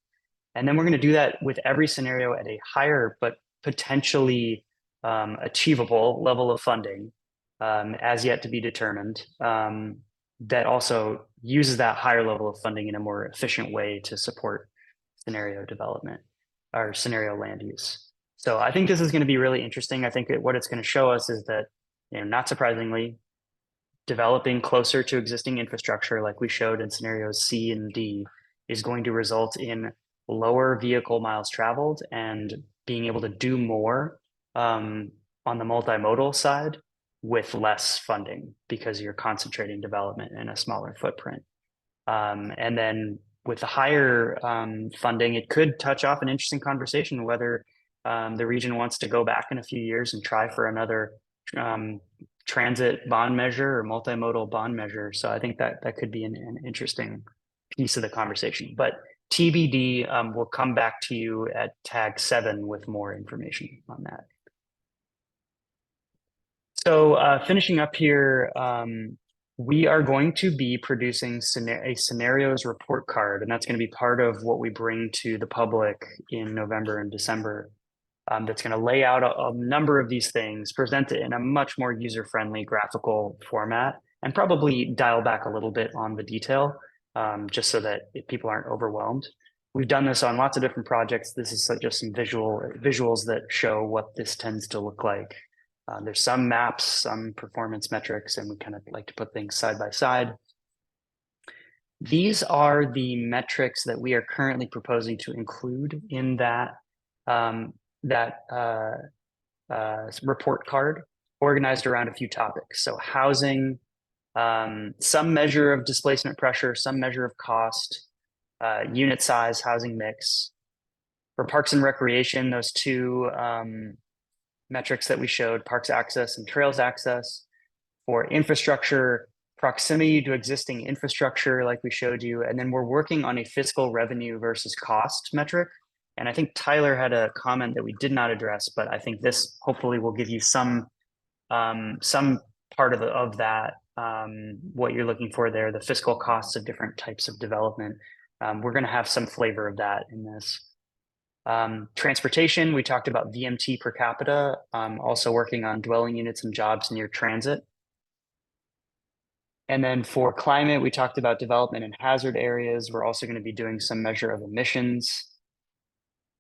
And then we're going to do that with every scenario at a higher but potentially achievable level of funding, as yet to be determined, that also uses that higher level of funding in a more efficient way to support scenario development or scenario land use. So I think this is going to be really interesting. I think that what it's going to show us is that, not surprisingly, developing closer to existing infrastructure, like we showed in scenarios C and D, is going to result in lower vehicle miles traveled and being able to do more on the multimodal side with less funding because you're concentrating development in a smaller footprint. And then with the higher funding, it could touch off an interesting conversation whether the region wants to go back in a few years and try for another transit bond measure or multimodal bond measure. So I think that could be an interesting piece of the conversation. But TBD, we'll come back to you at tag 7 with more information on that. So finishing up here, we are going to be producing a scenarios report card, and that's going to be part of what we bring to the public in November and December. That's going to lay out a number of these things, present it in a much more user-friendly graphical format, and probably dial back a little bit on the detail, just so that people aren't overwhelmed. We've done this on lots of different projects. This is just some visuals that show what this tends to look like. There's some maps, some performance metrics, and we kind of like to put things side by side. These are the metrics that we are currently proposing to include in that report card, organized around a few topics. So housing, some measure of displacement pressure, some measure of cost, unit size, housing mix. For parks and recreation, those two metrics that we showed, parks access and trails access. For infrastructure, proximity to existing infrastructure, like we showed you. And then we're working on a fiscal revenue versus cost metric. And I think Tyler had a comment that we did not address, but I think this hopefully will give you some part of that, what you're looking for there, the fiscal costs of different types of development. We're going to have some flavor of that in this. Transportation, we talked about VMT per capita, also working on dwelling units and jobs near transit. And then for climate, we talked about development in hazard areas. We're also going to be doing some measure of emissions.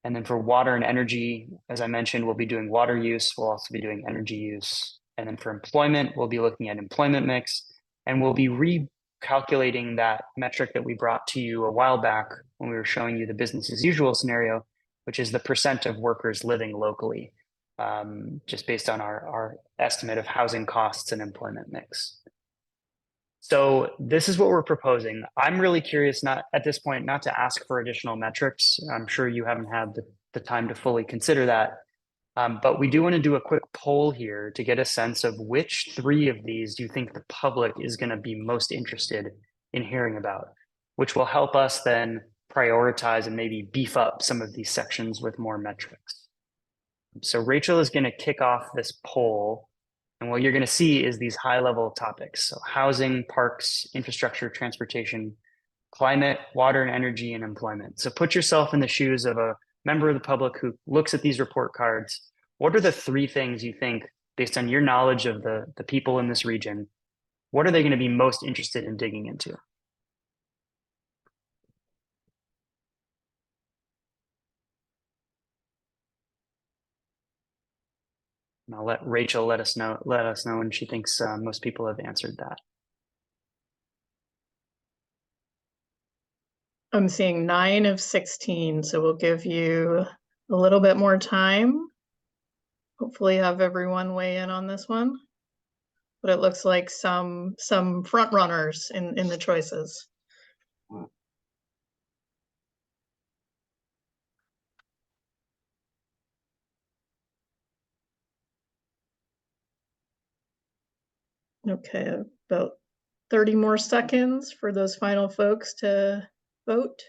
And then for water and energy, as I mentioned, we'll be doing water use. We'll also be doing energy use. And then for employment, we'll be looking at employment mix, and we'll be recalculating that metric that we brought to you a while back when we were showing you the business as usual scenario, which is the percent of workers living locally, just based on our estimate of housing costs and employment mix. So this is what we're proposing. I'm really curious, not at this point, not to ask for additional metrics. I'm sure you haven't had the time to fully consider that. But we do want to do a quick poll here to get a sense of which 3 of these do you think the public is going to be most interested in hearing about, which will help us then prioritize and maybe beef up some of these sections with more metrics. So Rachel is going to kick off this poll, and what you're going to see is these high-level topics. So housing, parks, infrastructure, transportation, climate, water and energy, and employment. So put yourself in the shoes of a member of the public who looks at these report cards. What are the 3 things you think, based on your knowledge of the people in this region, what are they going to be most interested in digging into? And I'll let Rachel let us know when she thinks most people have answered that.
I'm seeing 9 of 16, so we'll give you a little bit more time. Hopefully have everyone weigh in on this one. But it looks like some front runners in the choices. Okay, about 30 more seconds for those final folks to vote.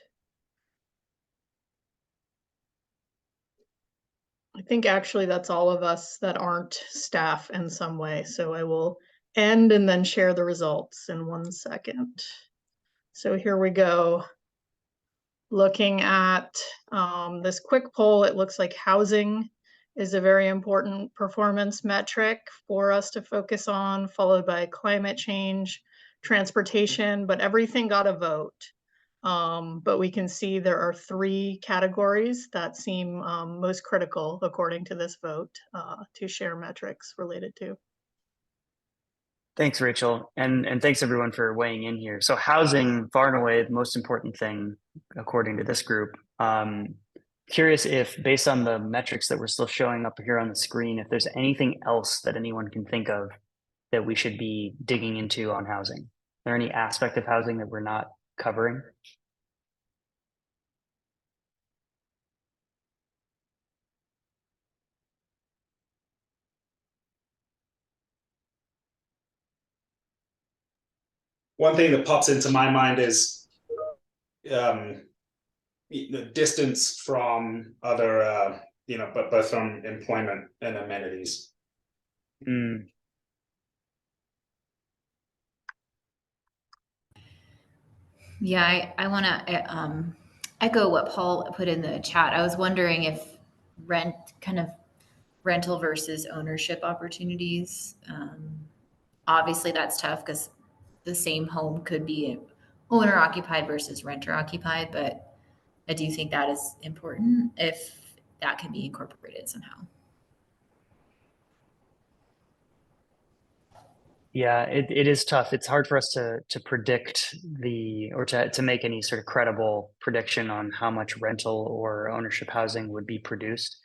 I think actually that's all of us that aren't staff in some way. So I will end and then share the results in 1 second. So here we go. Looking at this quick poll, it looks like housing is a very important performance metric for us to focus on, followed by climate change, transportation, but everything got a vote. But we can see there are 3 categories that seem most critical according to this vote to share metrics related to.
Thanks, Rachel. And thanks everyone for weighing in here. So housing, far and away, the most important thing, according to this group. Curious if, based on the metrics that we're still showing up here on the screen, if there's anything else that anyone can think of that we should be digging into on housing. Is there any aspect of housing that we're not covering?
One thing that pops into my mind is the distance from other, but both from employment and amenities.
Yeah, I want to echo what Paul put in the chat. I was wondering if rental versus ownership opportunities. Obviously, that's tough because the same home could be owner occupied versus renter occupied, but I do think that is important if that can be incorporated somehow.
Yeah, it is tough. It's hard for us to predict or to make any sort of credible prediction on how much rental or ownership housing would be produced.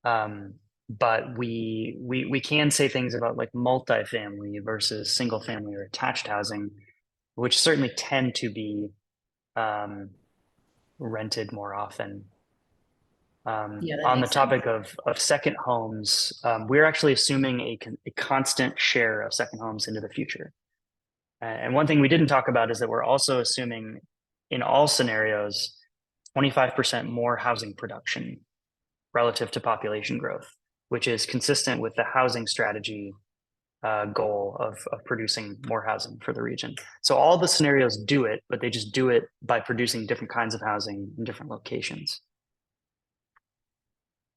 But we can say things about like multifamily versus single family or attached housing, which certainly tend to be rented more often. On the topic of second homes, we're actually assuming a constant share of second homes into the future. And one thing we didn't talk about is that we're also assuming in all scenarios 25% more housing production relative to population growth, which is consistent with the housing strategy goal of producing more housing for the region. So all the scenarios do it, but they just do it by producing different kinds of housing in different locations.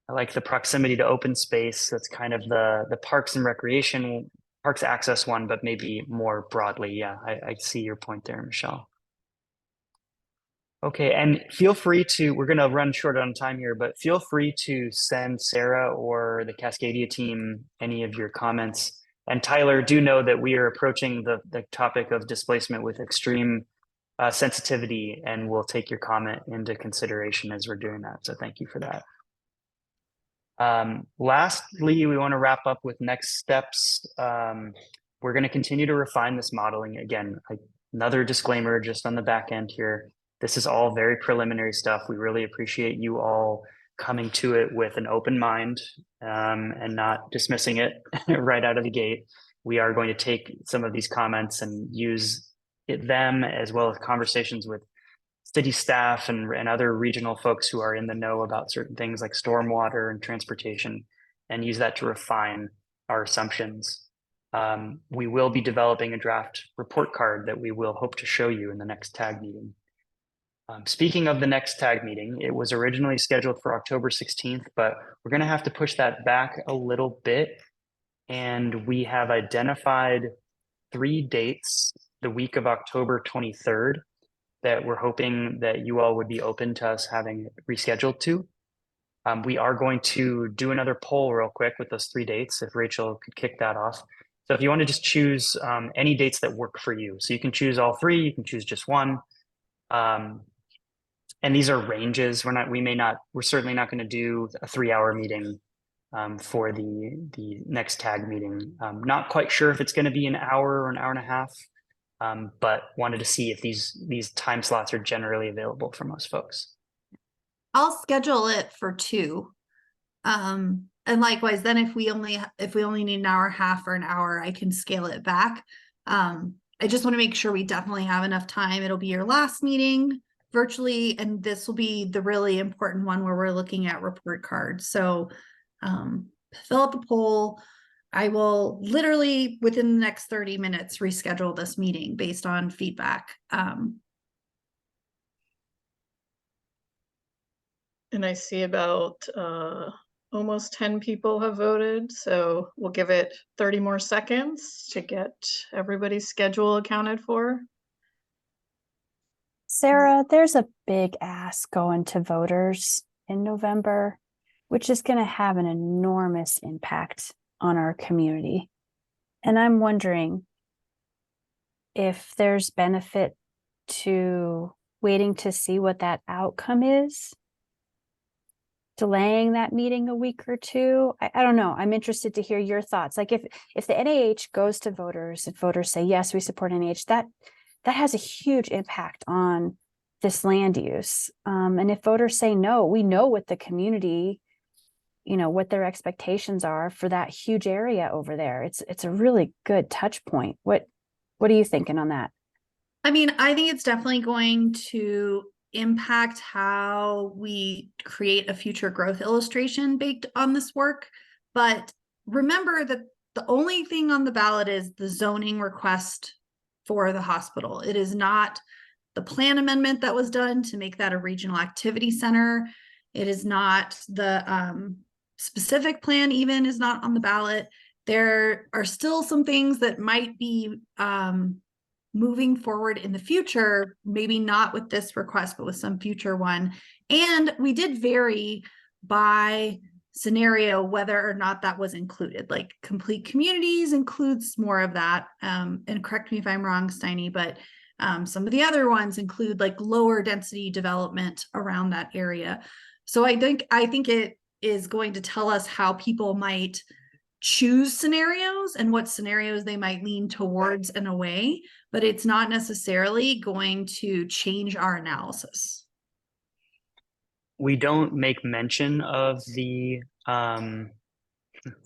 I like the proximity to open space. That's kind of the parks and recreation, parks access one, but maybe more broadly. Yeah, I see your point there, Michelle. Okay, and feel free to, we're going to run short on time here, but feel free to send Sarah or the Cascadia team any of your comments. And Tyler, do know that we are approaching the topic of displacement with extreme sensitivity, and we'll take your comment into consideration as we're doing that. So thank you for that. Lastly, we want to wrap up with next steps. We're going to continue to refine this modeling. Again, another disclaimer just on the back end here. This is all very preliminary stuff. We really appreciate you all coming to it with an open mind and not dismissing it right out of the gate. We are going to take some of these comments and use them as well as conversations with city staff and other regional folks who are in the know about certain things like stormwater and transportation, and use that to refine our assumptions. We will be developing a draft report card that we will hope to show you in the next TAG meeting. Speaking of the next TAG meeting, it was originally scheduled for October 16th, but we're going to have to push that back a little bit. And we have identified 3 dates the week of October 23rd that we're hoping that you all would be open to us having rescheduled to. We are going to do another poll real quick with those 3 dates, if Rachel could kick that off. So if you want to just choose any dates that work for you. So you can choose all 3, you can choose just one. And these are ranges. We're certainly not going to do a 3-hour meeting for the next TAG meeting. Not quite sure if it's going to be an hour or an hour and a half. But wanted to see if these time slots are generally available for most folks.
I'll schedule it for 2. And likewise, then if we only need an hour and a half or an hour, I can scale it back. I just want to make sure we definitely have enough time. It'll be your last meeting virtually, and this will be the really important one where we're looking at report cards. So fill out the poll. I will literally within the next 30 minutes reschedule this meeting based on feedback.
And I see about almost 10 people have voted, so we'll give it 30 more seconds to get everybody's schedule accounted for.
Sarah, there's a big ask going to voters in November, which is going to have an enormous impact on our community. And I'm wondering if there's benefit to waiting to see what that outcome is, delaying that meeting a week or two. I don't know. I'm interested to hear your thoughts. Like if the NIH goes to voters and voters say, yes, we support NIH, that has a huge impact on this land use. And if voters say no, we know what the community, what their expectations are for that huge area over there. It's a really good touch point. What are you thinking on that?
I mean, I think it's definitely going to impact how we create a future growth illustration baked on this work. But remember that the only thing on the ballot is the zoning request for the hospital. It is not the plan amendment that was done to make that a regional activity center. It is not the specific plan even is not on the ballot. There are still some things that might be moving forward in the future, maybe not with this request, but with some future one. And we did vary by scenario whether or not that was included. Like complete communities includes more of that. And correct me if I'm wrong, Steiny, but some of the other ones include like lower density development around that area. So I think it is going to tell us how people might choose scenarios and what scenarios they might lean towards and away, but it's not necessarily going to change our analysis.
We don't make mention of the, all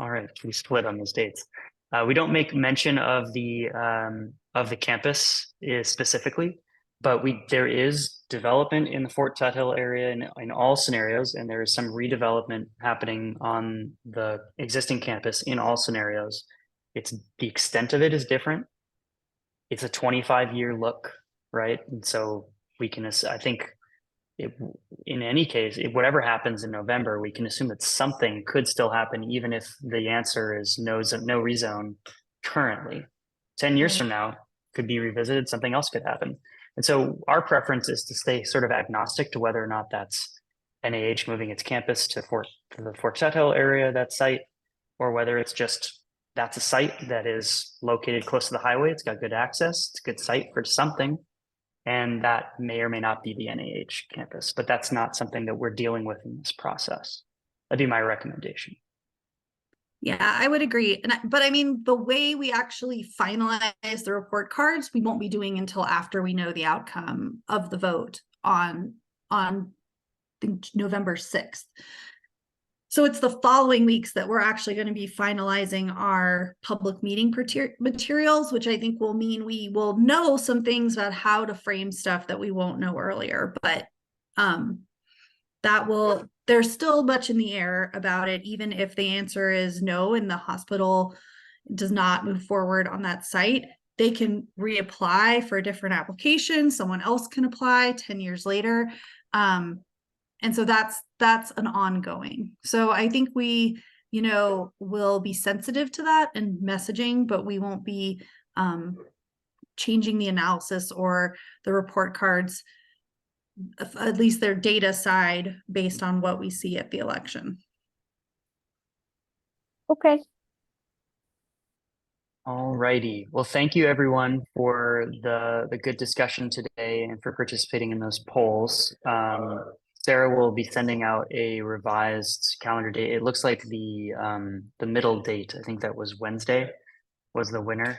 right, we split on those dates. We don't make mention of the campus specifically, but there is development in the Fort Tuthill area in all scenarios, and there is some redevelopment happening on the existing campus in all scenarios. It's the extent of it is different. It's a 25-year look, right? And so we can, I think, in any case, whatever happens in November, we can assume that something could still happen, even if the answer is no rezone currently. 10 years from now, could be revisited, something else could happen. And so our preference is to stay sort of agnostic to whether or not that's NIH moving its campus to the Fort Tuthill area, that site, or whether it's just that's a site that is located close to the highway. It's got good access. It's a good site for something. And that may or may not be the NIH campus, but that's not something that we're dealing with in this process. That'd be my recommendation.
Yeah, I would agree. But I mean, the way we actually finalize the report cards, we won't be doing until after we know the outcome of the vote on November 6th. So it's the following weeks that we're actually going to be finalizing our public meeting materials, which I think will mean we will know some things about how to frame stuff that we won't know earlier. But there's still much in the air about it, even if the answer is no and the hospital does not move forward on that site. They can reapply for a different application. Someone else can apply 10 years later. And so that's an ongoing. So I think we, will be sensitive to that and messaging, but we won't be changing the analysis or the report cards, at least their data side, based on what we see at the election.
Okay.
All righty. Well, thank you everyone for the good discussion today and for participating in those polls. Sarah will be sending out a revised calendar date. It looks like the middle date, I think that was Wednesday, was the winner,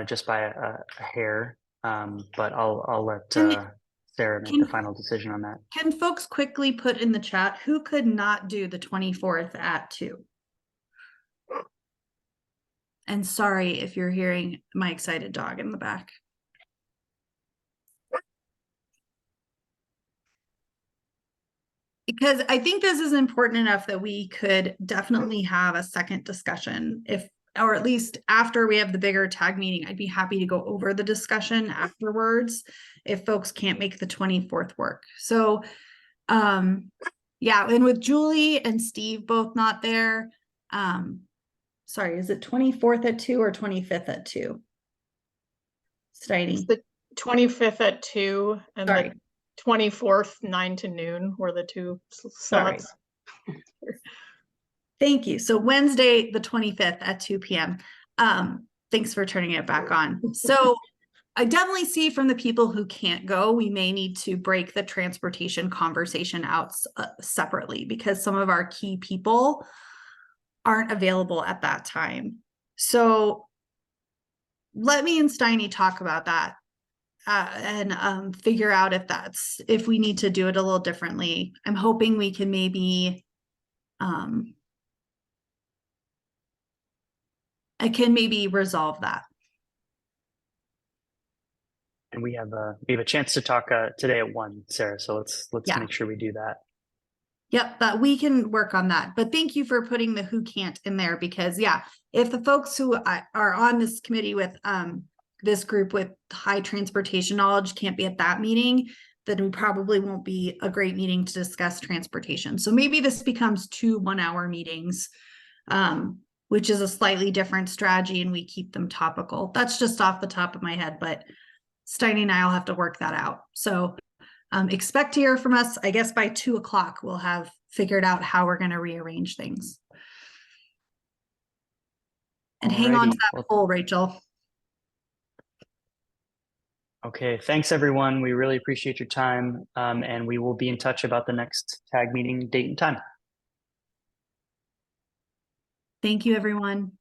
just by a hair. But I'll let Sarah make the final decision on that.
Can folks quickly put in the chat who could not do the 24th at 2? And sorry if you're hearing my excited dog in the back. Because I think this is important enough that we could definitely have a second discussion, or at least after we have the bigger tag meeting. I'd be happy to go over the discussion afterwards if folks can't make the 24th work. So yeah, and with Julie and Steve both not there, sorry, is it 24th at 2 or 25th at 2? Steiny.
25th at 2 and
Sorry.
the 24th 9 to noon were the two
Sorry.
slots.
Thank you. So Wednesday, the 25th at 2 p.m. Thanks for turning it back on. So I definitely see from the people who can't go, we may need to break the transportation conversation out separately because some of our key people aren't available at that time. So let me and Steiny talk about that and figure out if we need to do it a little differently. I'm hoping we can maybe I can maybe resolve that.
And we have a chance to talk today at 1, Sarah. So let's
Yeah.
make sure we do that.
Yep, that we can work on that. But thank you for putting the who can't in there because yeah, if the folks who are on this committee with this group with high transportation knowledge can't be at that meeting, then we probably won't be a great meeting to discuss transportation. So maybe this becomes 2 1-hour meetings, which is a slightly different strategy and we keep them topical. That's just off the top of my head, but Steiny and I will have to work that out. So expect to hear from us, I guess by 2 o'clock, we'll have figured out how we're going to rearrange things. And hang on to that poll, Rachel.
Okay, thanks everyone. We really appreciate your time. And we will be in touch about the next tag meeting date and time.
Thank you, everyone.